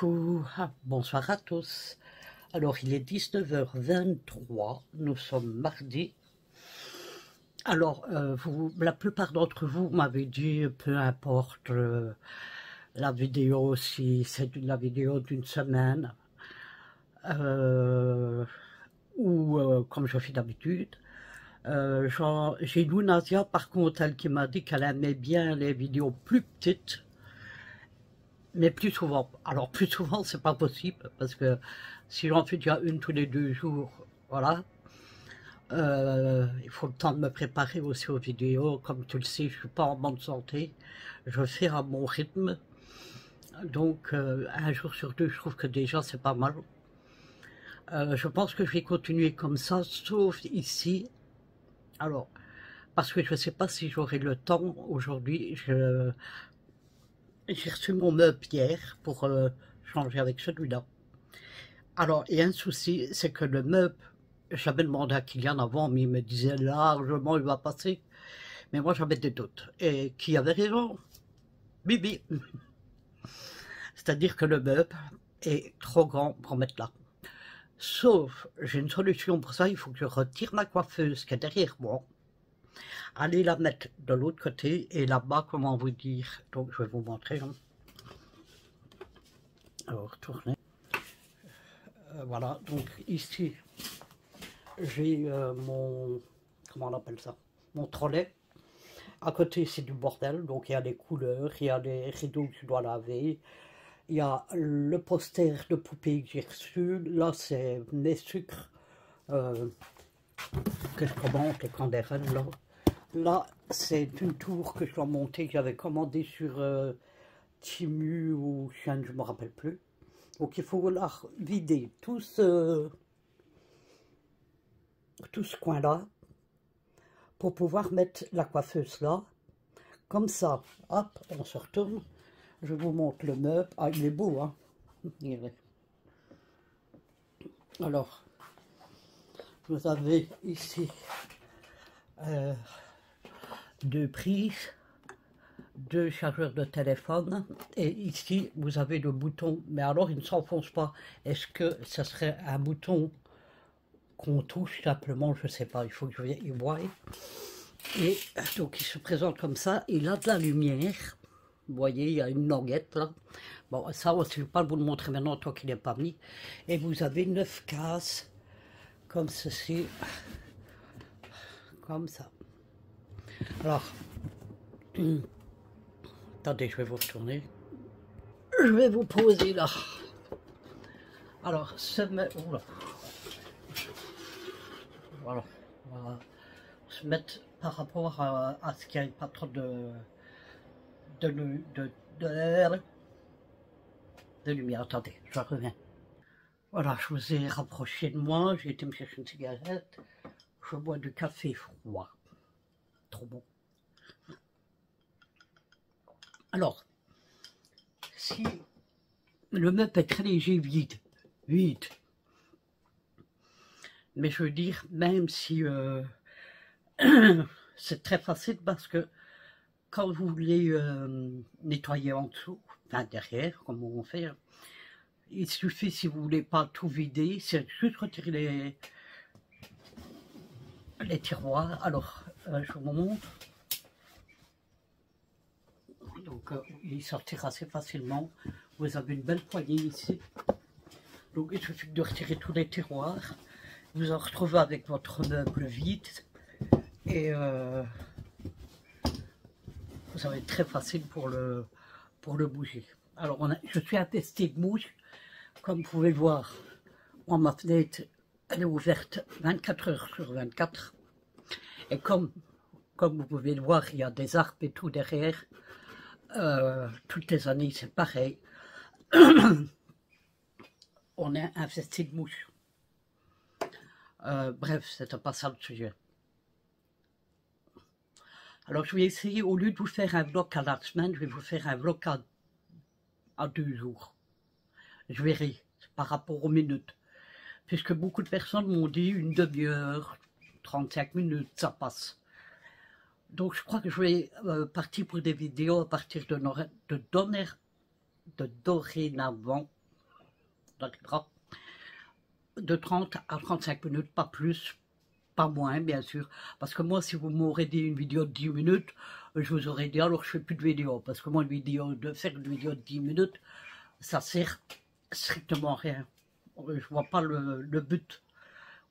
Coucou, bonsoir à tous. Alors il est 19h23, nous sommes mardi. Alors la plupart d'entre vous m'avez dit, peu importe la vidéo, si c'est la vidéo d'une semaine, ou comme je fais d'habitude. J'ai Lounasia par contre, elle qui m'a dit qu'elle aimait bien les vidéos plus petites, mais plus souvent. Alors plus souvent c'est pas possible, parce que si j'en fais déjà une tous les 2 jours, voilà. Il faut le temps de me préparer aussi aux vidéos. Comme tu le sais, je suis pas en bonne santé, je fais à mon rythme, donc un jour sur 2 je trouve que déjà c'est pas mal. Je pense que je vais continuer comme ça, sauf ici. Alors, parce que je ne sais pas si j'aurai le temps aujourd'hui. J'ai reçu mon meuble hier pour changer avec celui-là. Alors, il y a un souci, c'est que le meuble, j'avais demandé à Kylian avant, mais il me disait largement il va passer. Mais moi j'avais des doutes. Et qui avait raison? Bibi. C'est-à-dire que le meuble est trop grand pour mettre là. Sauf, j'ai une solution pour ça, il faut que je retire ma coiffeuse qui est derrière moi, aller la mettre de l'autre côté, et là-bas, comment vous dire, donc je vais vous montrer. Hein. Alors, tournez. Voilà, donc ici, j'ai mon, comment on appelle ça, mon trolley. À côté, c'est du bordel, donc il y a les couleurs, il y a les rideaux que je dois laver, il y a le poster de poupée que j'ai reçu. Là, c'est mes sucres que je commande, les candérelles, là. Là, c'est une tour que je dois monter, que j'avais commandé sur Timu ou Chien, je ne me rappelle plus. Donc il faut là vider tout ce coin-là pour pouvoir mettre la coiffeuse là. Comme ça, hop, on se retourne. Je vous montre le meuble. Ah, il est beau, hein. Alors, vous avez ici 2 prises, 2 chargeurs de téléphone, et ici vous avez le bouton, mais alors il ne s'enfonce pas. Est-ce que ce serait un bouton qu'on touche simplement? Je ne sais pas, il faut que je y voie. Et donc il se présente comme ça, il a de la lumière, vous voyez, il y a une languette là. Bon, ça je ne vais pas vous le montrer maintenant tant qu'il n'est pas mis. Et vous avez 9 cases, comme ceci, comme ça. Alors, attendez, je vais vous retourner. Je vais vous poser là. Alors, voilà, on va se mettre par rapport à ce qu'il n'y ait pas trop de lumière. Attendez, je reviens. Voilà, je vous ai rapproché de moi, j'ai été me chercher une cigarette. Je bois du café froid. Trop bon. Alors, si le meuble est très léger, vide, mais je veux dire, même si c'est très facile, parce que quand vous voulez nettoyer en dessous, enfin derrière, comme on fait, il suffit, si vous voulez pas tout vider, c'est juste retirer les tiroirs. Alors, je vous montre. Donc, il sortira assez facilement. Vous avez une belle poignée ici. Donc, il suffit de retirer tous les tiroirs. Vous en retrouvez avec votre meuble vide. Et ça va être très facile pour le bouger. Alors, je suis infesté de mouches. Comme vous pouvez le voir, moi, ma fenêtre, elle est ouverte 24 heures sur 24. Et comme vous pouvez le voir, il y a des arbres et tout derrière. Toutes les années, c'est pareil. On est infesté de mouches. Bref, c'était pas ça le sujet. Alors, je vais essayer, au lieu de vous faire un vlog à la semaine, je vais vous faire un vlog à 2 jours. Je verrai, par rapport aux minutes. Puisque beaucoup de personnes m'ont dit une demi-heure, 35 minutes, ça passe. Donc je crois que je vais partir pour des vidéos à partir de dorénavant. arrivera. De 30 à 35 minutes, pas plus, pas moins, bien sûr. Parce que moi, si vous m'aurez dit une vidéo de 10 minutes, je vous aurais dit, alors je fais plus de vidéo. Parce que moi, faire une vidéo de 10 minutes, ça sert strictement à rien. Je vois pas le but.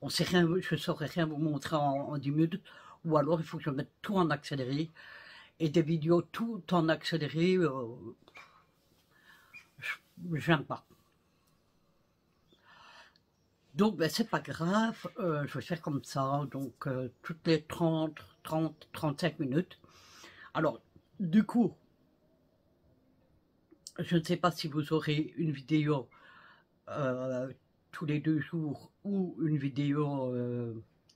On sait rien, je ne saurais rien vous montrer en 10 minutes. Ou alors, il faut que je mette tout en accéléré. Et des vidéos tout en accéléré, je n'aime pas. Donc, ben, c'est pas grave, je vais faire comme ça, donc toutes les 35 minutes. Alors, du coup, je ne sais pas si vous aurez une vidéo tous les 2 jours ou une vidéo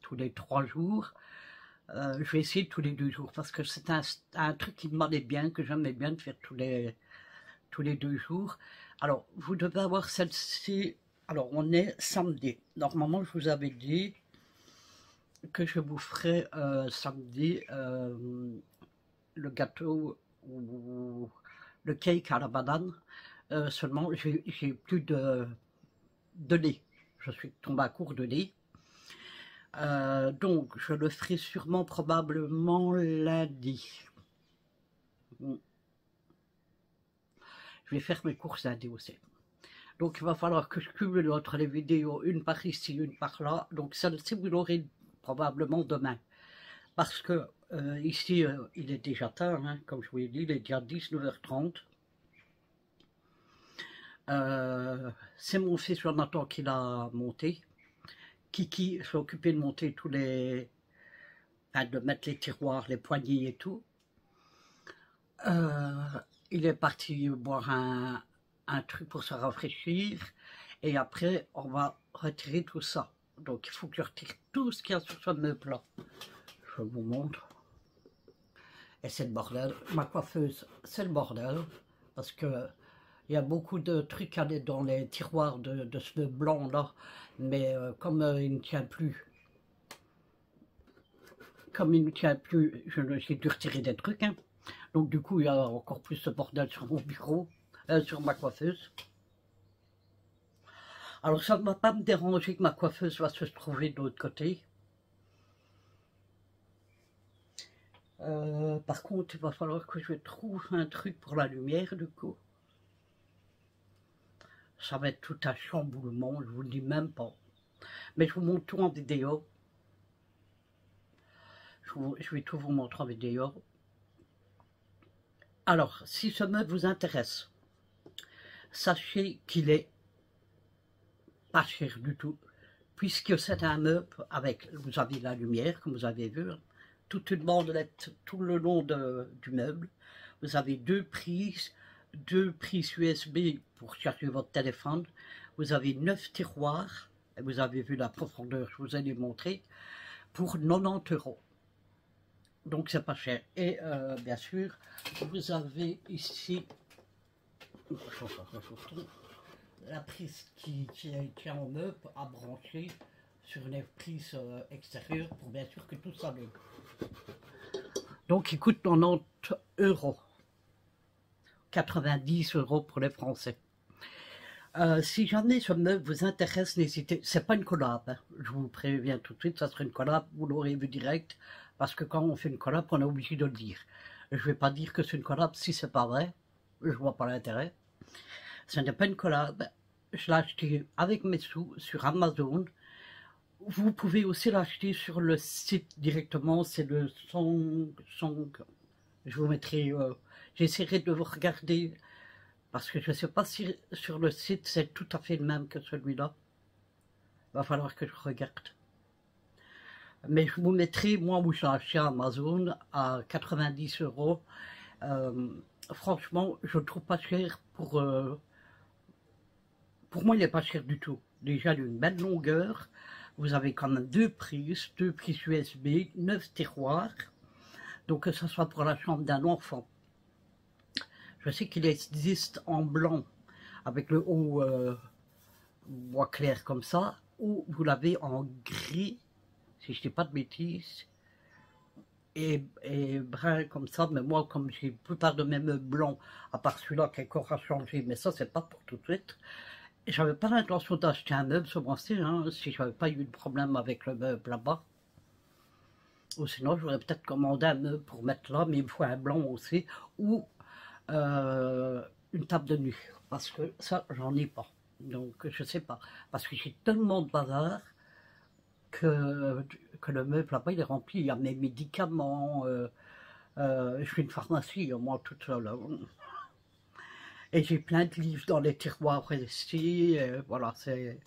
tous les 3 jours. Je vais essayer tous les 2 jours parce que c'est un truc qui me demandait bien, que j'aimais bien de faire tous les 2 jours. Alors, vous devez avoir celle-ci. Alors, on est samedi. Normalement, je vous avais dit que je vous ferai samedi le gâteau ou le cake à la banane. Seulement, j'ai plus de lait. Je suis tombée à court de lait. Donc, je le ferai sûrement, probablement lundi. Je vais faire mes courses lundi aussi. Donc, il va falloir que je cumule entre les vidéos, une par ici, une par là. Donc, celle-ci, vous l'aurez probablement demain. Parce que ici, il est déjà tard, hein, comme je vous l'ai dit, il est déjà 19h30. C'est mon fils Jonathan qui l'a monté. Kiki s'est occupé de monter tous les... Enfin, de mettre les tiroirs, les poignées et tout. Il est parti boire un truc pour se rafraîchir. Et après, on va retirer tout ça. Donc, il faut que je retire tout ce qu'il y a sur ce meuble-là. Je vous montre. Et c'est le bordel. Ma coiffeuse, c'est le bordel. Parce que il y a beaucoup de trucs à aller dans les tiroirs de ce blanc-là. Mais comme il ne tient plus, j'ai dû retirer des trucs. Hein. Donc du coup, il y a encore plus de bordel sur mon bureau, sur ma coiffeuse. Alors ça ne va pas me déranger que ma coiffeuse va se trouver de l'autre côté. Par contre, il va falloir que je trouve un truc pour la lumière, du coup. Ça va être tout un chamboulement, je vous le dis même pas. Mais je vous montre tout en vidéo. Je vais tout vous montrer en vidéo. Alors, si ce meuble vous intéresse, sachez qu'il est pas cher du tout, puisque c'est un meuble avec, vous avez la lumière, comme vous avez vu, toute une bandelette tout le long du meuble. Vous avez deux prises USB pour charger votre téléphone. Vous avez 9 tiroirs, et vous avez vu la profondeur, je vous ai montré, pour 90 €. Donc c'est pas cher. Et bien sûr, vous avez ici la prise qui tient en meuble à brancher sur une prise extérieure pour bien sûr que tout s'allume. Donc il coûte 90 €. 90 € pour les Français. Si jamais ce meuble vous intéresse, n'hésitez, c'est pas une collab, hein. Je vous préviens tout de suite, ça sera une collab, vous l'aurez vu direct, parce que quand on fait une collab, on est obligé de le dire. Je vais pas dire que c'est une collab si c'est pas vrai, je vois pas l'intérêt. Ce n'est pas une collab, je l'ai acheté avec mes sous sur Amazon. Vous pouvez aussi l'acheter sur le site directement, c'est le Song. Je vous mettrai, j'essaierai de vous regarder. Parce que je ne sais pas si sur le site c'est tout à fait le même que celui-là. Il va falloir que je regarde. Mais je vous mettrai, moi où j'ai acheté Amazon à 90 €. Franchement, je ne trouve pas cher pour moi il n'est pas cher du tout. Déjà il a une belle longueur. Vous avez quand même deux prises USB, 9 tiroirs. Donc que ce soit pour la chambre d'un enfant. Je sais qu'il existe en blanc, avec le haut bois clair comme ça, ou vous l'avez en gris, si je ne dis pas de bêtises, et brun comme ça, mais moi, comme j'ai la plupart de mes meubles blancs, à part celui-là qui a encore à changer, mais ça, c'est pas pour tout de suite, j'avais pas l'intention d'acheter un meuble ce mois-ci, hein, si j'avais pas eu de problème avec le meuble là-bas. Ou sinon, j'aurais peut-être commandé un meuble pour mettre là, mais il me faut un blanc aussi. Ou une table de nuit. Parce que ça, j'en ai pas. Donc, je sais pas. Parce que j'ai tellement de bazar que le meuble là-bas, il est rempli. Il y a mes médicaments. Je suis une pharmacie, moi, toute seule. Et j'ai plein de livres dans les tiroirs ici. Voilà, c'est.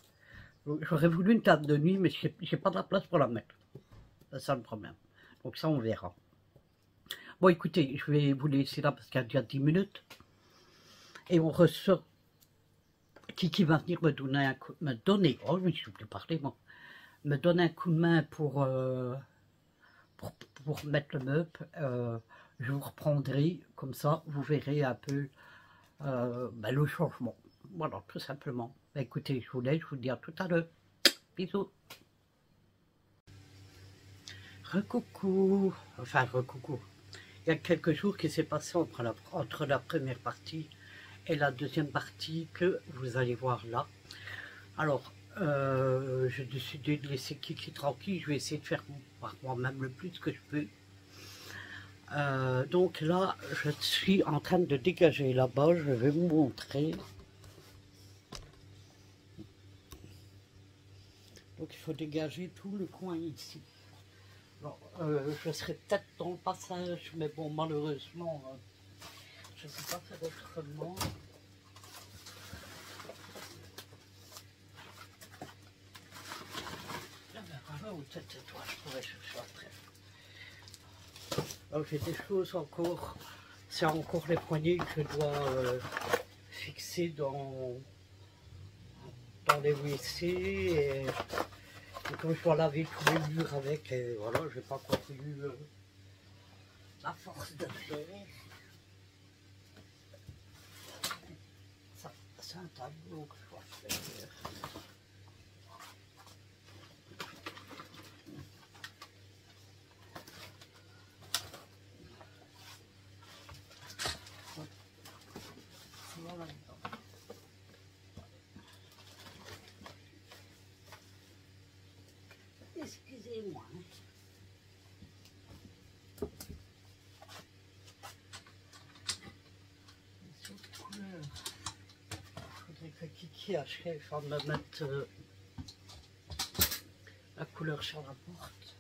J'aurais voulu une table de nuit, mais j'ai pas de la place pour la mettre. C'est ça le problème. Donc ça, on verra. Bon, écoutez, je vais vous laisser là parce qu'il y a déjà 10 minutes. Et on ressort. Qui va venir me donner, oh, je ne sais plus parler, moi, me donner un coup de main pour mettre le meuble. Je vous reprendrai, comme ça, vous verrez un peu le changement. Voilà, tout simplement. Écoutez, je vous laisse, je vous dis à tout à l'heure. Bisous. Recoucou. Enfin, recoucou. Il y a quelques jours qui s'est passé entre la première partie et la deuxième partie que vous allez voir là. Alors, j'ai décidé de laisser Kiki tranquille. Je vais essayer de faire par moi-même le plus que je peux. Donc là, je suis en train de dégager là-bas. Je vais vous montrer. Donc il faut dégager tout le coin ici. Alors, je serai peut-être dans le passage, mais bon, malheureusement, je ne sais pas faire autrement. Voilà où était toi, je pourrais chercher après. Alors j'ai des choses encore, c'est encore les poignées que je dois fixer dans les WC et comme je dois laver tous les murs avec, et voilà, j'ai pas encore eu la force de faire. Ça, c'est un tableau que je dois faire. Voilà. Excusez-moi. Cette couleur. Il faudrait que Kiki achève avant de me mettre la couleur sur la porte.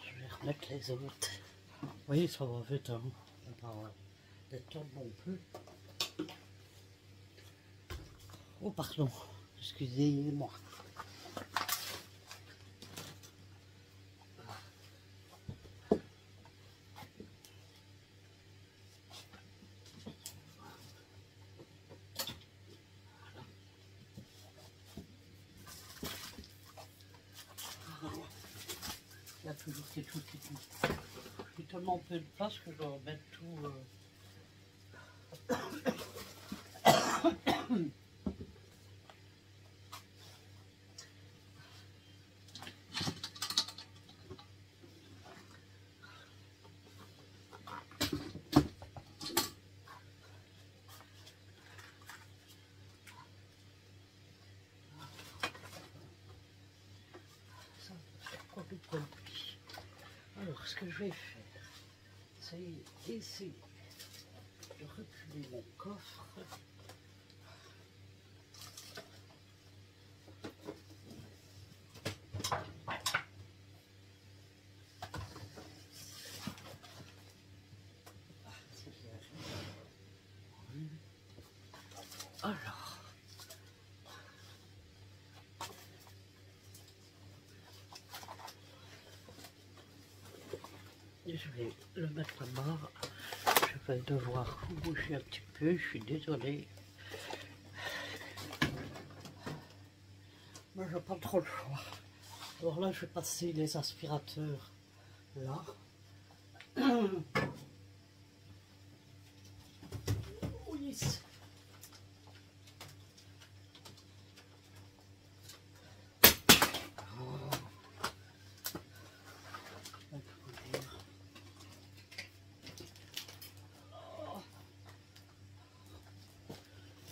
Je vais remettre les autres. Vous voyez, ça va vite, hein. Le temps non plus. Oh, pardon. Excusez-moi. Il y a toujours quelque chose qui touche. J'ai tellement peu de place que je dois mettre tout. Ça, c'est pas tout compris. Alors, ce que je vais faire, c'est essayer de reculer mon coffre. Alors, Je vais le mettre là-bas. Je vais devoir bouger un petit peu, je suis désolée. Moi, je n'ai pas trop le choix. Alors là, je vais passer les aspirateurs là. Oui.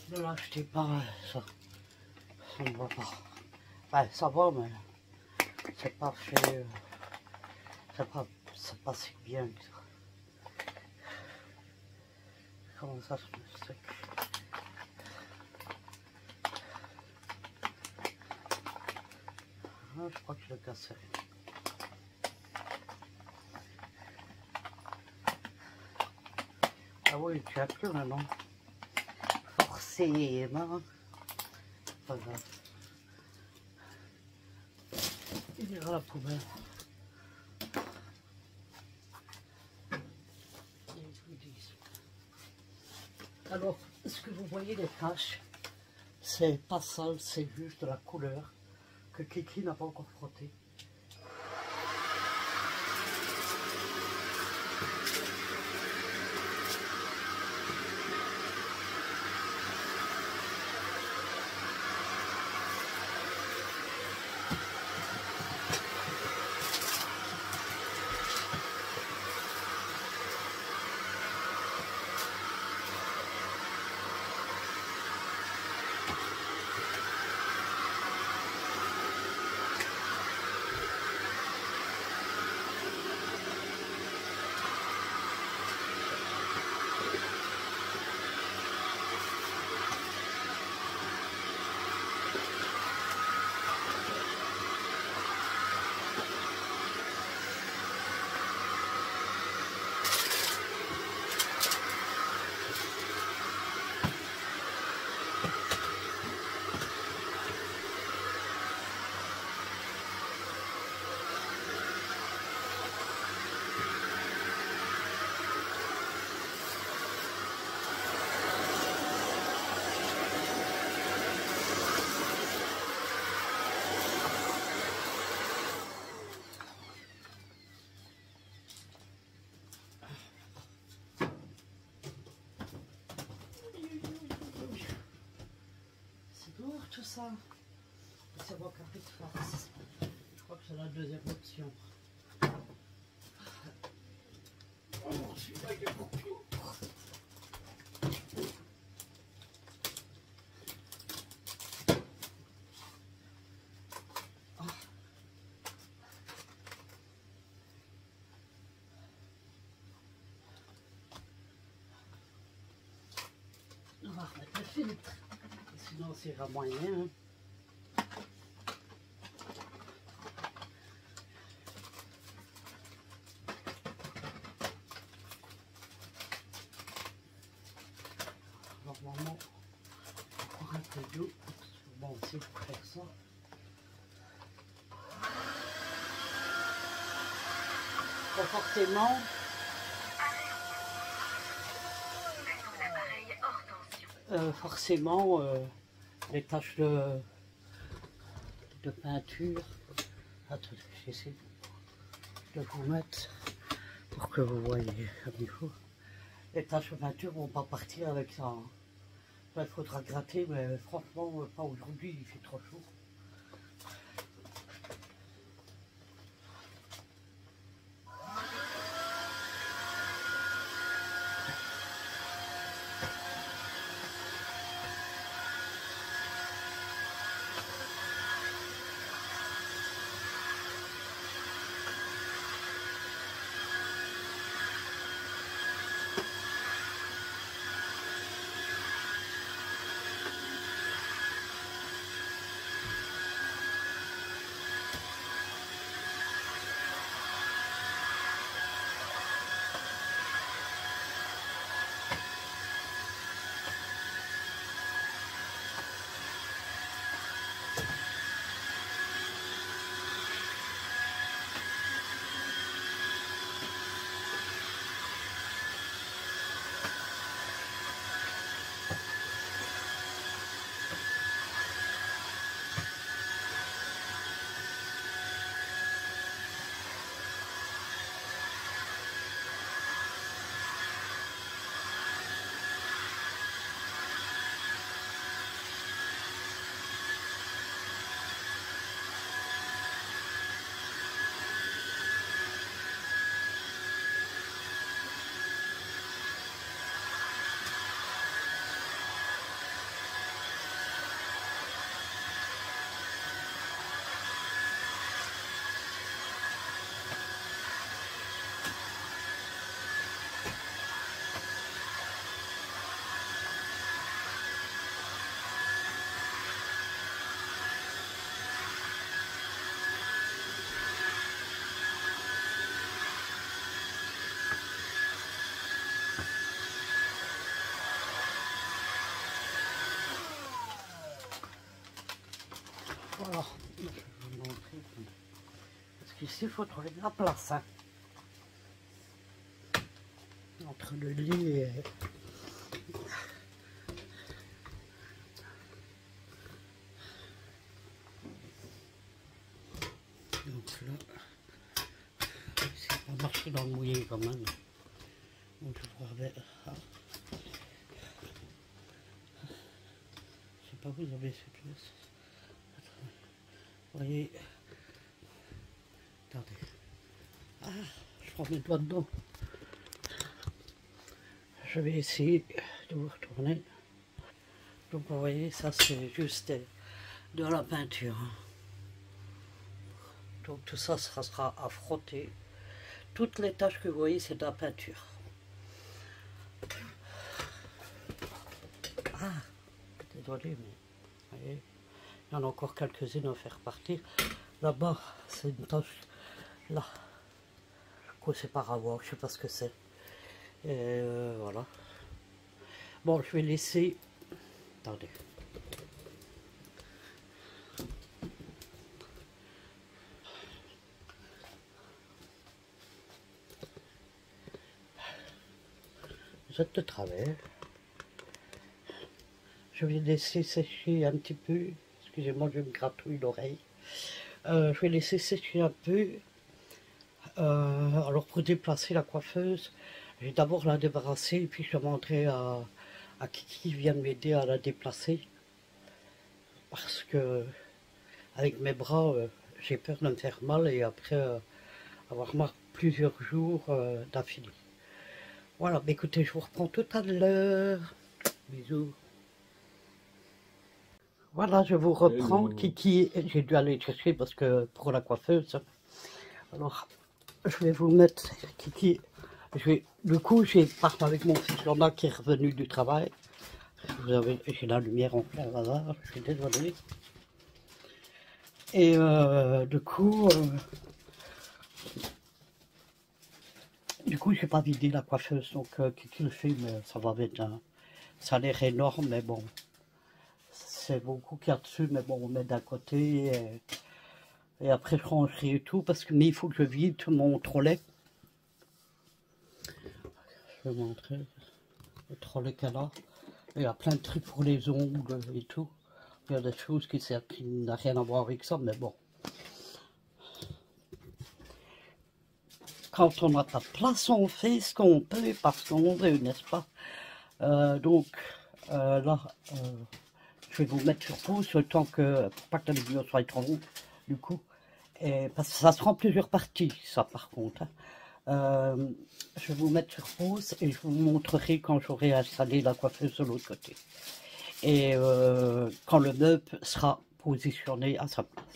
Ne l'achetez pas, ça ne va pas. Ouais, ça va, mais c'est pas fait, c'est pas si bien que ça. Comment ça se fait? Ah, je crois que je le cassais. Ah oui, tu as plus maintenant. Forcément. Pas grave. Il ira à la poubelle. Alors, est-ce que vous voyez les taches? C'est pas sale, c'est juste de la couleur que Kiki n'a pas encore frotté. Tout ça, c'est bon carré de face. Je crois que c'est la deuxième option. Oh, celui-là, il est beaucoup. On va remettre le filtre. Sinon, ça ira moyen. Hein. Normalement, on va prendre un peu d'eau. Bon, c'est pour faire ça. Forcément. Forcément, les taches de peinture. Attendez, j'essaie de vous mettre pour que vous voyez comme il faut. Les taches de peinture vont pas partir avec ça. Hein. Il faudra gratter, mais franchement, pas aujourd'hui, il fait trop chaud. Voilà, je vais vous montrer. Parce qu'ici, il faut trouver de la place. Hein. Entre le lit et... Donc là, c'est pas marcher dans le mouillé quand même. Donc je vais... Ah. Je sais pas, vous avez cette place. Vous voyez. Attendez. Ah, je prends mes doigts dedans. Je vais essayer de vous retourner. Donc vous voyez, ça c'est juste de la peinture. Donc tout ça, ça sera à frotter. Toutes les taches que vous voyez, c'est de la peinture. Ah, désolé, mais vous voyez, il y en a encore quelques-unes à faire partir. Là-bas, c'est une tache. Là, quoi, c'est pas à voir, je sais pas ce que c'est. Voilà. Bon, je vais laisser. Attendez. Vous êtes de travers. Je vais laisser sécher un petit peu. Excusez-moi, je me gratouille l'oreille. Je vais laisser sécher un peu. Alors pour déplacer la coiffeuse, je vais d'abord la débarrasser et puis je demanderai à Kiki vient m'aider à la déplacer. Parce que avec mes bras, j'ai peur de me faire mal et après avoir mal plusieurs jours d'affilée. Voilà, bah écoutez, je vous reprends tout à l'heure. Bisous. Voilà, je vous reprends. Hello. Kiki, j'ai dû aller chercher parce que pour la coiffeuse. Alors, je vais vous mettre Kiki. Du coup, j'ai parlé avec mon fils Jordan qui est revenu du travail. J'ai la lumière en plein hasard, je suis désolé. Et du coup, j'ai pas vidé la coiffeuse, donc Kiki le fait, mais ça va vite. Hein. Ça a l'air énorme, mais bon, c'est beaucoup qu'il y a dessus, mais bon, on met d'un côté. Et après, je rangerai et tout, parce que mais il faut que je vide mon trolley. Je vais vous montrer le trolley qu'elle a. Il y a plein de trucs pour les ongles et tout. Il y a des choses qui n'ont rien à voir avec ça, mais bon. Quand on n'a pas de place, on fait ce qu'on peut parce qu'on veut, n'est-ce pas? Donc, là, je vais vous mettre sur pause le temps que, pour pas que la vidéo soit trop longue, du coup. Et, parce que ça se rend plusieurs parties, ça par contre. Hein. Je vais vous mettre sur pause et je vous montrerai quand j'aurai installé la coiffeuse de l'autre côté. Et quand le meuble sera positionné à sa place.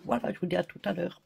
Voilà, je vous dis à tout à l'heure.